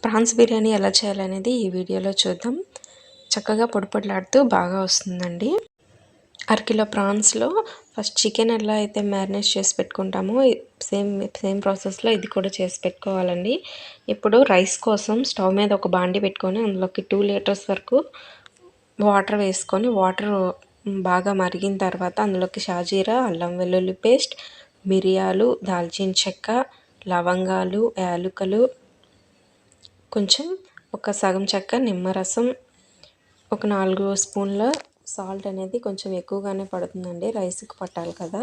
Prawns biryani ఎలా చేయాలనేది ఈ వీడియోలో చూద్దాం. చక్కగా పొడిపొడిలాడుతూ బాగా వస్తుందండి. అరకిలో ప్రాన్స్లో ఫస్ట్ చికెన్ ఎలా అయితే మ్యారినేట్ చేసి పెట్టుకుంటామో సేమ్ ప్రాసెస్లో ఇది కూడా చేసి పెట్టుకోవాలండి. ఇప్పుడు రైస్ కోసం స్టవ్ మీద ఒక బాండి పెట్టుకొని అందులోకి 2 లీటర్స్ వరకు వాటర్ వేసుకొని వాటర్ బాగా మరిగిన తర్వాత అందులోకి షాజీరా, అల్లం వెల్లుల్లి పేస్ట్, మిరియాలు, దాల్చిన చెక్క, లవంగాలు, యాలకులు, కొంచెం ఒక సగం చెక్క నిమ్మరసం, ఒక 4 స్పూన్ల సాల్ట్ అనేది కొంచెం ఎక్కువగానే పడుతుందండి, రైస్కి పట్టాలి కదా.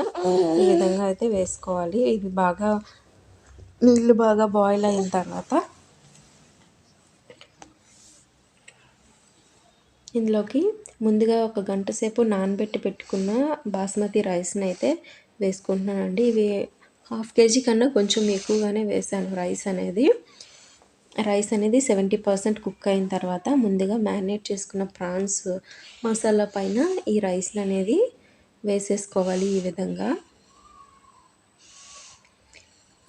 ఈ విధంగా అయితే వేసుకోవాలి. ఇది బాగా నీళ్ళు బాగా బాయిల్ అయిన తర్వాత ఇందులోకి ముందుగా ఒక గంట సేపు నానబెట్టి పెట్టుకున్న బాస్మతి రైస్ని అయితే వేసుకుంటున్నానండి. ఇవి 1/2 కేజీ కన్నా కొంచెం ఎక్కువగానే వేసాను. రైస్ అనేది 70% కుక్ అయిన తర్వాత ముందుగా మ్యారినేట్ చేసుకున్న ప్రాన్స్ మసాలా పైన ఈ రైస్ అనేది వేసేసుకోవాలి. ఈ విధంగా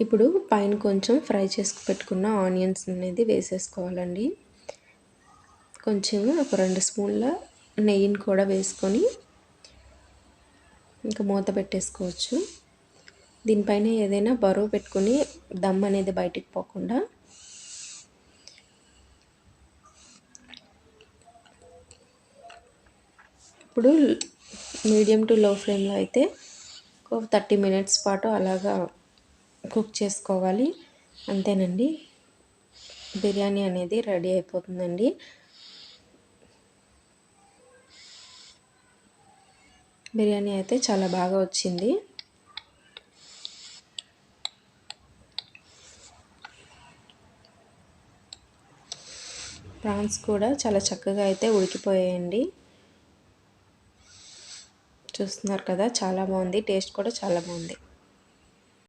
ఇప్పుడు పైన కొంచెం ఫ్రై చేసుకు పెట్టుకున్న ఆనియన్స్ అనేది వేసేసుకోవాలండి. కొంచెం ఒక 2 స్పూన్ల నెయ్యిని కూడా వేసుకొని ఇంకా మూత పెట్టేసుకోవచ్చు. దీనిపైన ఏదైనా బరువు పెట్టుకొని దమ్ అనేది బయటికి పోకుండా ఇప్పుడు మీడియం టు లో ఫ్లేమ్లో అయితే ఒక 30 మినిట్స్ పాటు అలాగా కుక్ చేసుకోవాలి. అంతేనండి, బిర్యానీ అనేది రెడీ అయిపోతుందండి. బిర్యానీ అయితే చాలా బాగా వచ్చింది. ప్రాన్స్ కూడా చాలా చక్కగా అయితే ఉడికిపోయాయండి. చూస్తున్నారు కదా, చాలా బాగుంది. టేస్ట్ కూడా చాలా బాగుంది.